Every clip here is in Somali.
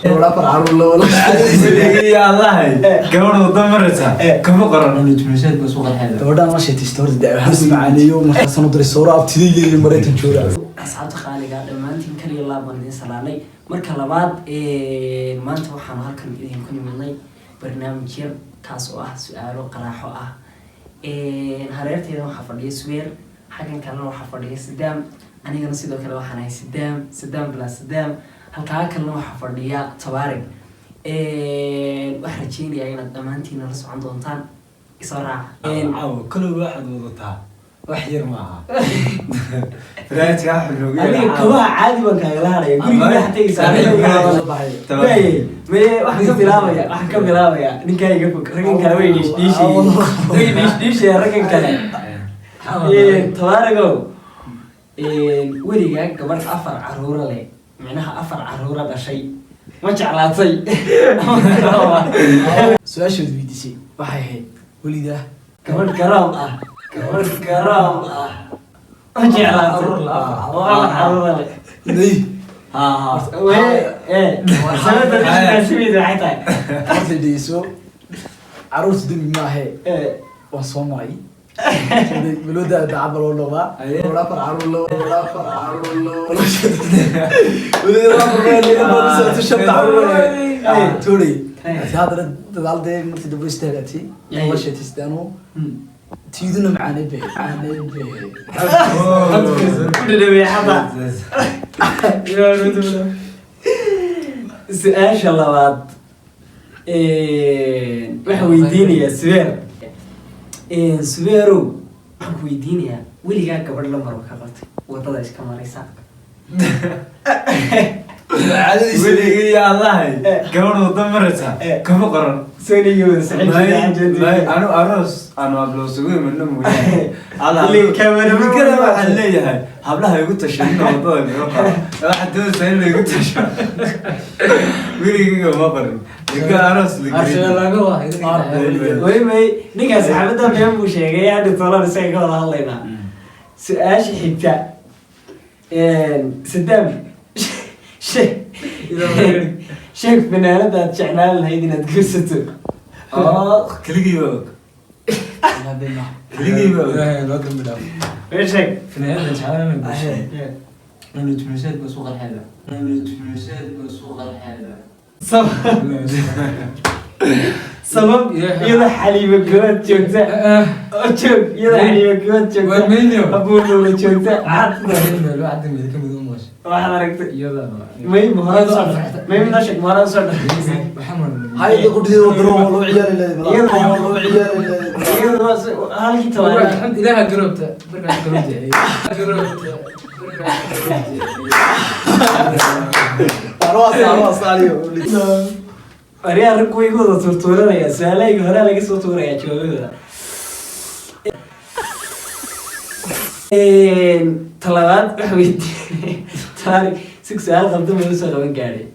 ولا فرع ولا يا الله قبل ودمرتها كم قرن الجمشات بسوق الحلبة gabadha ma sheetistoordi daawahaas macaaniyo markaas anu diray sawir abtidii Mareykan jooga asxaabta qaaliga dhamaantiin kaliya laaban idin salaanay marka labaad maanta waxaan halkan idin ku nimidnay barnaamij yar kaas oo ah su'aalo qaraaxo ah hareerteeda waxa fadhiya Suweer xagan kalena waxa fadhiya Sidaam anigana sidoo kale waxaan ahay Sidaam plus Sidaam halka kalena waxa fadhiya Tabaarig waxaan rajeynayaa inaad dhamaantiin la socon doontaan إسراع. كل واحد وضعها وحير معها. فرانت يا حلو. أنا كوا عادي بنكايلها يا كل واحد حتى يسافر. تمام. ما واحد كم بلابيا واحد كم بلابيا نكاي يقولك رجل كلاوي ديش يا رجل كلا. توارجو. وليجا كمان أفر عرورة لي معناها أفر عرورة بشيء ما جعلاتي. سؤال شو بدي شيء وحي وليده كمان كرام كرام أجعل والله ليه سنة تشبيه ده حتى قلت لي سو عروس دم ما هي وصومي بلوده دعبل ولا ولا فرع ولا فرع ولا تشبع توري هذا دال ده مرتي دبل استهلتي وش تستانو تيدنا معانا به كل ده بيحبها سؤال شلوات وحويديني يا سوير سويرو وحويديني يا ولي جاك قبل لما روح قلت وطلع إيش كمان يساق ولي يا الله قبل ودمرتها كم قرن سوني يوسف أنا أروس أنا أبلوسوي منهم على اللي كمان كده ما حليها هبلها يقول تشرين وضوء واحد دول سهل يقول تشرين ولي ما قرن يقول أروس ويمي نيجا سحبتها بيوم وشيء يعني طلع سيقول الله ينا سؤال حتى سدام شيخ بنالة تشعلال هيدي نتقصتو كليجي بوك كليجي بوك ايش هيك فنانة شعارة من بشيء الجمشات بسوق الحلبة الجمشات بسوق الحلبة سبب يلا حليب جوات جوتا أشوف يلا حليب جوات جوتا والمينيو أبو لولو جوتا عاد الواحد من ذيك بدون ماش واحد ركت يلا ما هي مهارات صار ما هي ناشك مهارات صار محمد هاي اللي قلت لي ودرو والله عيال اللي يلا والله عيال يلا بس هالكي تواري الحمد لله قربت بركة أرواس عليه أريا ركوي يقول تورتورنا يا سهلا يقول هلا لقي صوت تورا يا شباب طلبات حبيبي تاري سكسال قبل ما يوصل وين قاعد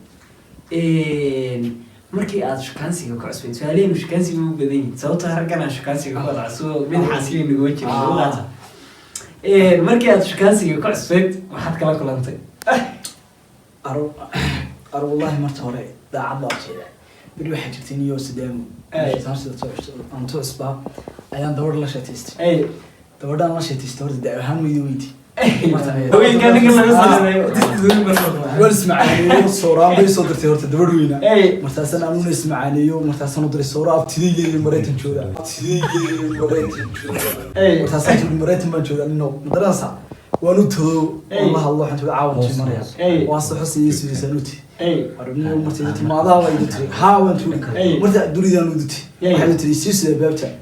markii aad shukaansiga ku cusbeen su'aalayn shukaansiga ugu badan yihiin sababtoo ah ragana shukaansiga ku wada cusub mid xaasiin ugu jiro markii aad shukaansiga ku cusbeen waxaad kala kulantay أرو والله مرت هوري دا عبد الله بدو واحد جبتني يو سدام أنتو أسباب أيام دور لا شتيست دور لا شتيست دور دا هم يويدي وين كان والسمعاني الصورة بي صدرتي هورت دور وينا مرتاسنا أنو نسمعاني مرتاسنا ندري الصورة تيجي مريتن جودا مرتاسنا مريتن ما جودا إنه مدرسة ونوتو الله حنتو عاون مريا واصل حسي يسوي سنوتي أربعين مرتين ما ضاع ويدتري حاول تقول مرتا دريد أن ودتي حاول تري سيس بابتا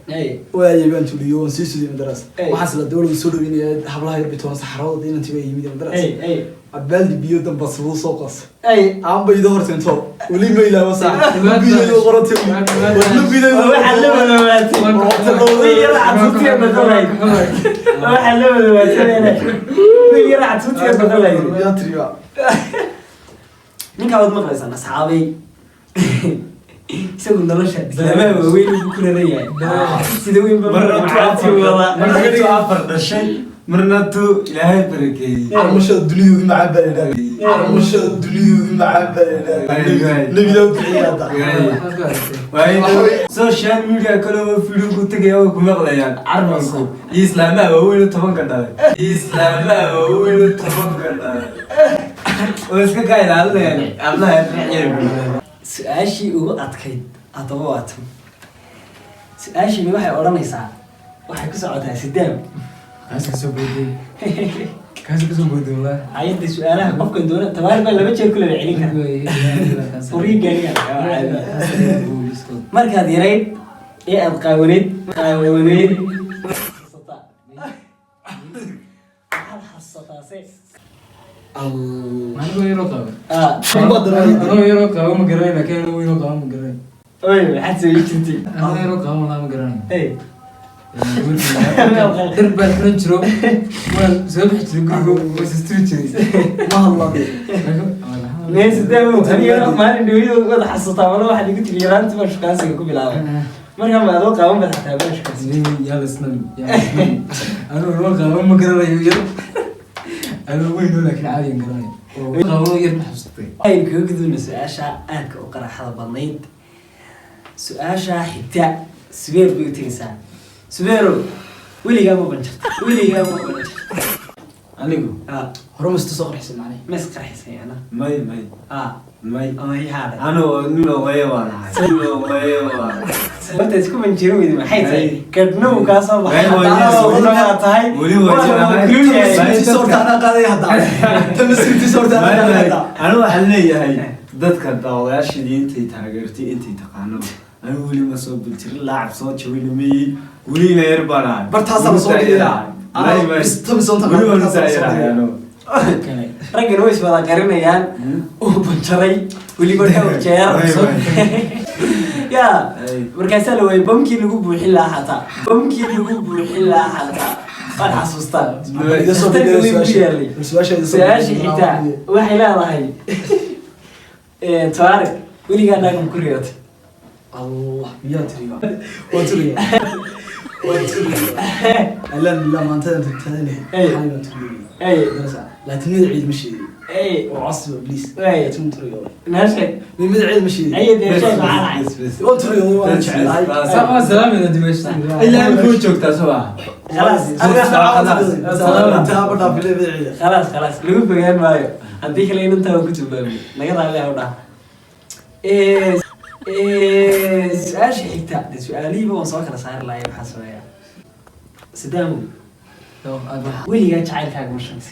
ويا يبان تقول يوم سيس دي مدرسة وحصل الدول يسولوا بين حبلها يربطون صحراء دين أنت ويا يمين مدرسة عبالي بيوت بصلوا سوقس عم بيدور تنتو ولي ما يلا وسع بيدور غرتي ولي بيدور وحلم الواتي ويلعب توتي بدلاي وحلم الواتي ويلعب توتي بدلاي يا تريا ninka wad maqlaysan asxaabay isagu nolosha islaamaha weyn ugu kuleeyahay sida weyn ba marna afar dhashay مرنتو إلهي بركي عرمشة الدنيا مع بلد عرمشة الدنيا مع بلد نبي لو تعيادا سوشيال ميديا كلهم فيديو كنت جاوا كمغليان عرمسو إسلام أول تفهم كذا إسلام أول تفهم كذا وإسكا كاين الله يعني الله يعني su-aashii ugu adkayd haddaba waato su-aashii waxay odhanaysaa waxay ku socotaa sidaam kaas kasoo boodin la ayadda su-aalaha qofkan doona tabaar baa laba jeer kula celin kara uriigaliya markaad yarayd ee aad qaawaneyd waxaad xasataase anigoo yaroo qaabo ma garanay laakiin anigoo yaroo qaabo ma garanay oy maxaad sooyi jirtay anigoo yaroo qaabo ma garanay dar baan xiran jiro waan soo bixi jiray guriga waa sistiri jiray ما الله nee sidaam aniga maalin dhawiyada wada xasuutaa wala waxaad igu tiri yaraanta baa shukaansiga ku bilaabay markaa ma adoo qaaban baad xataa baa shukaansiga yalla isnan anigoo yaroo qaabo ma garanayo yar anigoo weyn laakiin caadi aan garanayo qaabo yar ma xasuustay aynu kaga gudubna su-aasha aadka u qaraxada badnayd su-aasha xigta subeer bay u tegaysaa subeerow weligaa ma banjarta anigu هرم استصغر حسن عليه ma isqarxisay ana may ama yahaada ano nilo wayewana sababta isku banjiro weydi maxay tahay kadhnow kaa soo Way baxay tahay weli waa صورت انا قاضي هذا تمسكتي صورت انا قاضي هذا أنا waxaan leeyahay dadka daawayaashii intay taageertay intay taqaano anigu weli ma soo biltirin laacab soo jawinamay weli la yar bana برتاس على صوتي انا بس تمسون weli waan saayiraano raggan way iswada qarinayaan uu banjaray weliba dhowr jeer yaa markaasaa la waayay bamkii lagu buuxin lahaa xataa waan xasuustaa su-aashii xitaa waxay leedahay tawaarig weligaa naagam ku riyootay الله يا تريبا وتريبا لا ما انت تتهني حاجه تريبا لا تمد عيد مشي وعصب ابليس تم تريبا ماشي من عيد مشي اي دي شيء معانا وتريبا وانا جعل سلام يا دمشق إلا أن كنت joogtaa soo خلاص انت ابدا في العيد خلاص lagu fogaan maayo haddii kale inanta waa ku tubaabay naga raali ah u dhaha su-aasha xigta de su-aalihiiba waan soo kala saari lahay waxaa sameeyaa sidaamu weligaa jacaylkaaga ma shanti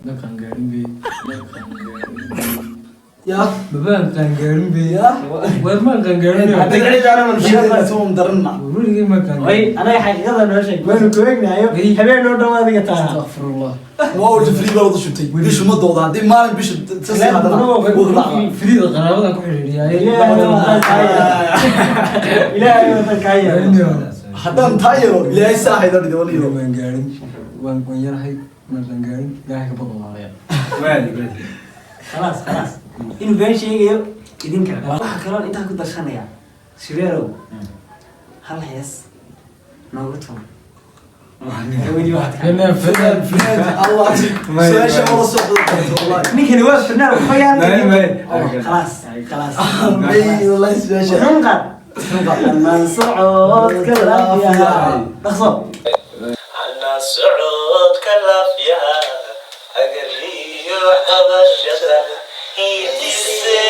dhaqan gaarin bay يا babaan qaangaarin bay يا wadmaan qaangaarin هذا قاعد انا من شيء توم درنا weligay ma qaangaarin way anaga xaqiiqada noo sheeg waynu ku eegnayo habeen noo dhawaad adiga taha astaghfirullah ما قلت فري برضه شفتي ليش ما ضوض هذه ما بيش تسمع هذا firiida qaraabada ku xiriiriyay ilaahay wada kaaya حتى تايرو لا يساعد هذا دولي waan gaarin waan yarahay ma qaangaarin ilaahay ka badbaadaya خلاص inuu been sheegayo idinka waxa kaloo intaa ku darsanaya sibeerow hal hees noogu tumo فنان الله سوي شيء والله صوت والله ninkani waa fanaar waxyaan خلاص اي والله سوي شيء ننقل أنا صعود كلافيا لحظة أنا صعود كلافيا أقلي وحضر الشجر يتسي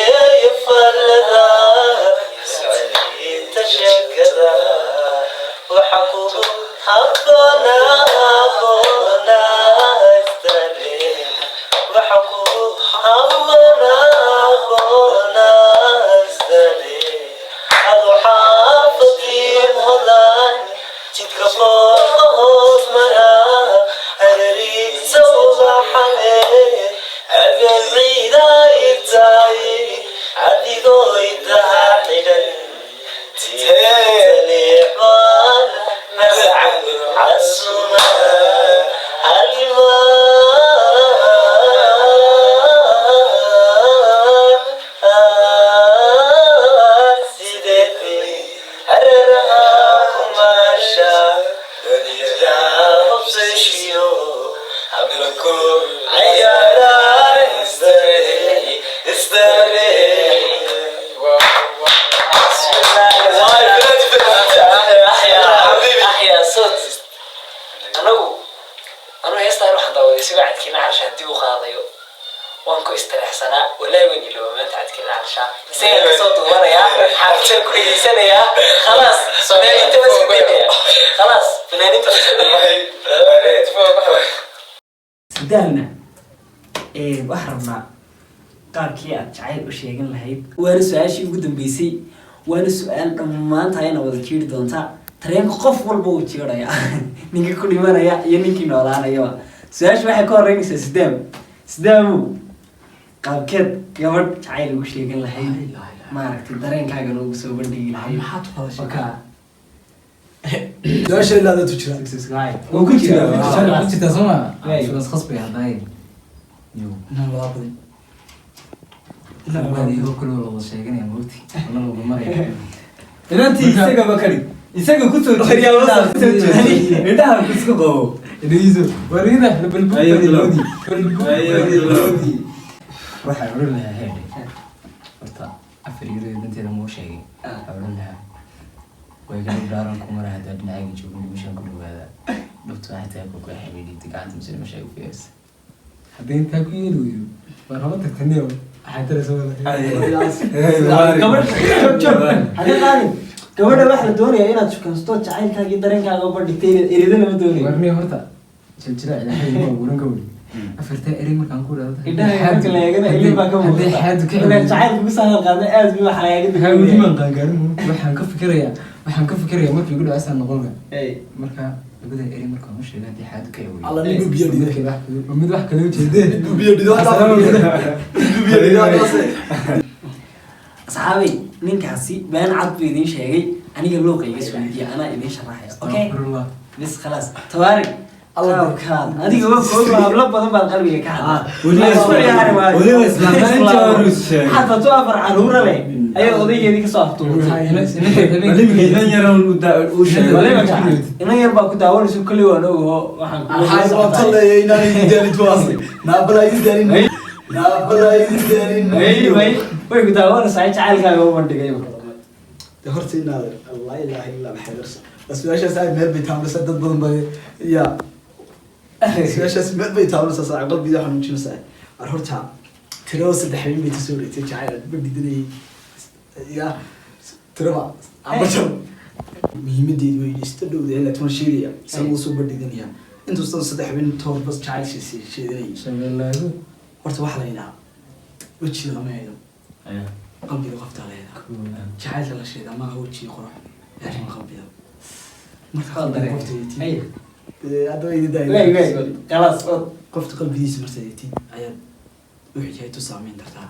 يفلذا سعلي تشكذا وحقوق حقنا استريح وحقوق حقنا استريح أدو حافظي الهضان تتكفوت مرا أدري سوى حمي أقل عيدا يبتاي عدي قوي تحيدا تتليحوان مسعى عالسونا Shut كل عيانا استري أحيا صوت أنا هيستاهل واحد داودي سوى عد كنا علشان دي وخاضيو وانكو استريح سنة ولا يوني لو ما انت عد كنا علشان سيئة صوت وانا يا حافتين كوي سنة يا خلاص فنانين تبسكتين خلاص فنانين تبسكتين سدالنا وحرمنا qaabkii aad jacayl u sheegan lahayd waana su-aashii ugu dambeysay waana su-aal dhammaanta ayana wada jiiri doontaa tareenka qof walba uu jiiraya ninka ku dhimanaya iyo ninkii noolaanayaba su-aasha waxay ka horeynaysaa sidaamu qaabkeed gabadh jacayl ugu sheegan lahayd maaragtay dareenkaaga noogu soo bandhigi lahayd su-aasha ilaa dad u jira wuu ku jirtaa soo ma sulas khasbay haddaay iyo kuloo wada sheeganaya moogti annagu maraya inantii isagaba kari isaga ku soo indhaha isku qabo idiiso warida balbulodi waxaa oran lahaa heedhe horta afar yaro danteeda moo sheegay waxaa oran lahaa way gabi dhaaran ku mara haddaa dhinacayga joogin dhimashaan ku dhawaada dhubta waxay tahay ku kala xabiidhigta gacanta mise dhimashaa u fiyarsa haddii intaa ku yeeli weydo waan haba tagtaniyo gabadha waxaa la doonayaa inaad shukansato jacaylkaagii dareenkaaga u bandhigtay erida lama doonayo warniyo horta jiljila ilaahay waa guran ka weli afartaa eri markaan ku dhahdo indhaha marka la eegana ilin baa ka muuqda jacayl kugu saadal qaada aad bi waxa lagaga welimaan qaangaarin waxaan ka fikirayaa markii igu dhacaysaan noqonka marka labada eri markaan u sheegay haddii xaadu ka eewey alla nigu biyo dhiday mid wax kale ujeedee nigu biyo dhido asxaabay ninkaasi been cad buu idiin sheegay aniga luuqayga isweydiiya anaa idiin sharaxaya okay bis khalaas tawaarig qaabkaad adiga waa koob hablo badan baad qalbiga ka weliba islaamaanjaarus sheegay xataa tu afar caruura leh ayaa odaygeedii kasoo aftuurtay inan yar baa ku daawanayso kolley waan ogaho way ku daawanaysaa jacaylkaaga u bandhigay horta inaad allah ilaaha illa maxadarsa su-aashaas ay meel bay taabanaysaa dad badan ba ya su-aashaas meel bay taabanaysaa saaca qalbiga xanuujinaysaa ar horta tirada saddex habeen bay kasoo wareegtay jacayl aad badhidinayay ya tirada abajan muhiimadeedu way ista dhowdahay laakiin waan sheegaya isaga uu soo badhidinaya intuusan saddex habeen toor bas jacayl sheedinayay horta waxaa la yidhaha wejiga lama eedo qalbiga qoftaa la eedaa jacaylka la sheedaa maaha wejiga qorox laakiin qalbiga marka qalbiga qofta qofta qalbigiisa marta yeetid ayaad wixii tu saameyn kartaa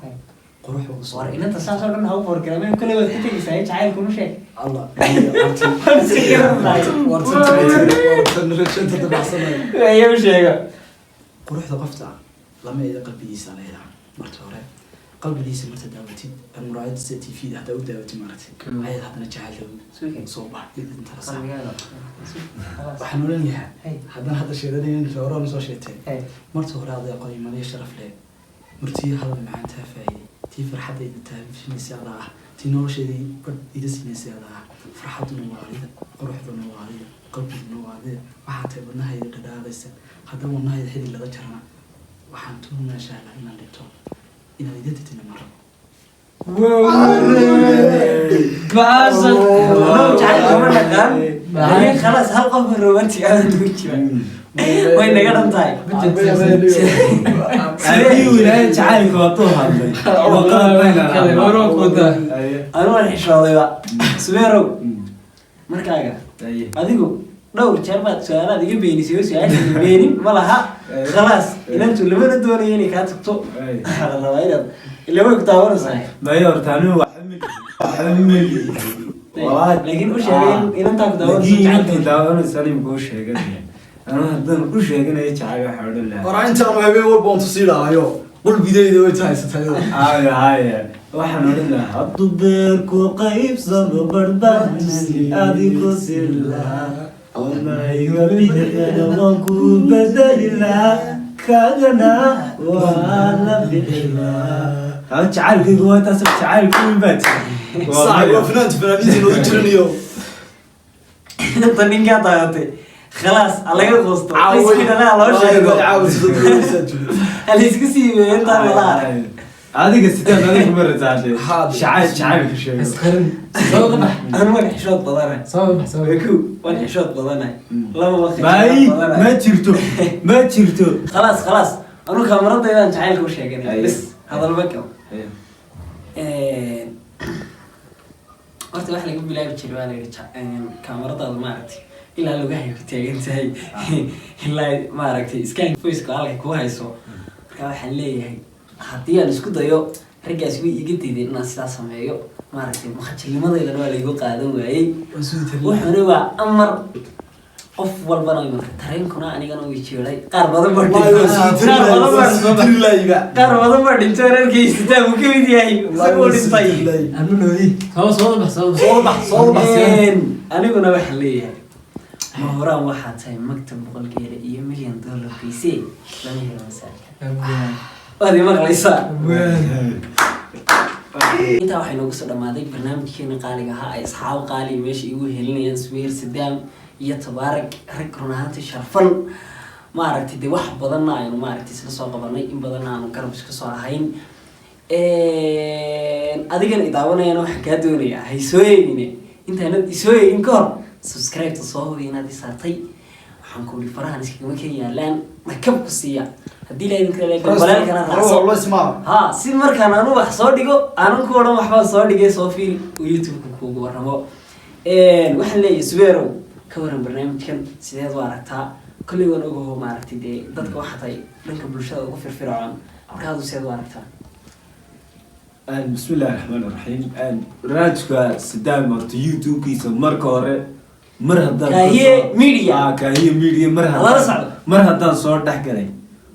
qorox ugu soo war inanta saas oo dhan ha u foorgarameen kale waad ka tegaysaa jacaylku nu sheeg allah ayaa u sheega quruxda qofta lama eeda qalbigiisa la eedaa marta hore qalbigiisa marta daawatid muraayada sida tv da haddaa u daawatid maaragtay ayaad haddana jacaylka soo baxay waxaan oran yahaa haddana hadda sheedanayn horaan soo sheegtay marta hore aday aqoon-imaniyo sharaf leh martii hadal macaan taa faa'iiday tii farxaddayda taabishinaysa adaa ah tii nolosheedii badh ida sinaysay adaa ah farxadduna waa adida quruxduna waa adida qalbiguna waa adida waxaa tahay wadnahayda dhadhaaqaysa haddana wadnahayda xidid laga jarana waxaan tuunaashaa inaan dhinto inaad ida dadina ma rabo خلاص هل قف الرومانتي هذا نوجه وين نقدر نطاي أبي ولا تعال كواتوها أنا ما نحش والله سميرو مركاجا أديكو دور شربات سؤال أديك بيني سؤال بيني مالها خلاص إذا أنتوا اللي ما ندوني يعني كاتبتو الله وايد اللي هو كتابه صحيح ما يرتانو حملي لكن وش يعني إذا أنت كتابه لكن كتابه سليم كوش هيك أنا هذا كوش هيك أنا يتعايق حول الله ورا أنت ما هبي أول بون تصير أيوه قل بداية ده وتحس هاي waxaan oran lahaa haddu beerku qaybsado barbaarsii adigu sirlahaa onayga bidixeeda waan ku bedeli lahaa كاغنا ولا بحنا هذا تعال في هو تاسف تعال في البيت صاحب وفنان فنانين ودجرن اليوم انت نين قاطعتي خلاص الله يغوص عاود انا لو شيء عاود اللي سكسي انت والله هذه قصتي انا مره تعال شعاع شيء اسخرن سوق بح انا ما حشوت بدنا سوق بح سوق ويكو وانا حشوت بدنا لا باي ما تشرتو خلاص انا كاميرتي انا جعلك وش يعني بس هذا البكم horta waxa laga bilaabi jiray waa la kaamirada ma aragtay ilaa lagu hayo taagan tahay ilaa ma aragtay scan voice ka halka ku hayso marka waxaan leeyahay haddii aan isku dayo ragaas way iga diideen inaan sidaas sameeyo ma aragtay maxajilnimadayda waa la igu qaadan waayay wuxuuna waa amar qof walbana ma tareenkuna anigana way jeeray qaar badan baa dhintay reerkiisa uu ka mid yahay isagoo dhintay anunooyi soo bax aniguna waxa leeyahay ma horaan waxaa tahay maktab boqolkeeda iyo $1 million fiisee lama helo masaalka waad maqlaysaa intaa waxay noogu soo dhamaaday barnaamijkeena qaaliga ahaa ay asxaab qaali meesha igu helinayaan Suweer Sidaam iyo Tabaarak rag runaantii sharfan ma aragtay de wax badan aynu ma aragtay isla soo qabanay in badan aanu garab iska soo ahayn adigana idaawanayaan waxa ka doonaya hay soo yeeyine intaanad isoo yeeyin ka hor subscribe to soo hubi inaad isaartay waxaan ku wali farahan iskaga ka yaalaan makab ku siiya hadii la idin kale balbalkana raacso ha si markaan aanu wax soo dhigo aanan ku oran waxba soo dhigay soo fiil YouTube ku kugu waramo waxaan leeyahay Suweerow ka waran barnaamijkan sideed u aragtaa kulli wan ugu ma aragtay de dadka waxa tay dhanka bulshada ugu firfircoon markaad sideed u aragtaa بسم الله الرحمن الرحيم راجكا سدام مرت يوتيوب كيسا مركا هوري مرهدان كاهي ميديا كاهي ميديا مرهدان صور دحقلي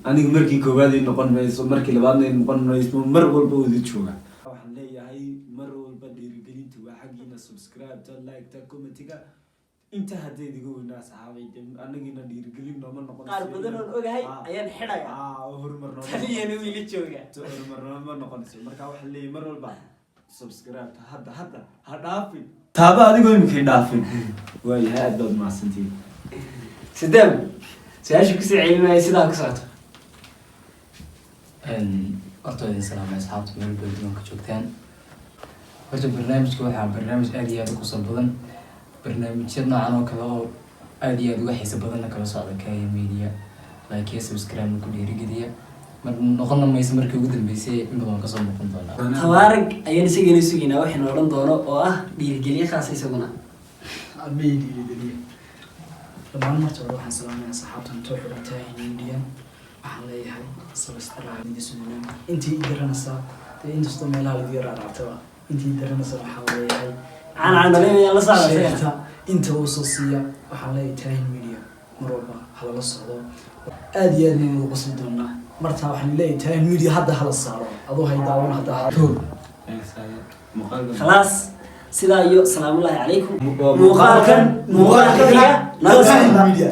أنا مركي كوبادي نقول ميسو مركي لبادي نقول ميسو مر والبا ودي تشوغا waxaan leeyahay mar walba dhiirigelinta waa xaqiina subscribe ta like ta comment ga inta haday digu weynaa saxaabay anagina dhiirigelin nooma noqon qaar badan oo ogahay ayaan xidhay horumarno taliyana wiil jooga horumarno ma noqonayso marka waxaan leeyahay mar walba subscribe ta hadda ha dhaafin taaba adigoo imkay dhaafin way aad baad maasantii Sidaam saashu ku sii celinaya sidaa ku socoto horta idin salaamay asxaabta meel badan ka joogtaan horta barnaamijka waxaa barnaamij aad iyo aad u kusoo badan barnaamijyada noocan oo kale oo aad iyo aad uga xiiso badanna kala socda Kaya Media like subscribe ku dhiirigeliya mar noqon mayso markii ugu dambeysay in badan ka soo noqon doona Tabaarak ayaan isagana suginaa waxaan oran doono oo ah dhiirigeliye khaas isaguna dhiirigeliye dhammaan marta waxaan salaamayaa saxaabtan too xirtay Media waxaan leeyahay subscribe idin sugnaa intii garanaysa inta meelaha lagu yaraartaba intii garanaysa waxaan leeyahay aan la socdaa inta uu soo siiya waxaan leeyahay Media marwalba hala la socdo aad iyo aad ugu qasbi doonaa marta waxaan leeyahay Media hadda hala saaro adoo hay daawan hadda tour خلاص سيدا يو سلام الله عليكم مقالكن نلا Media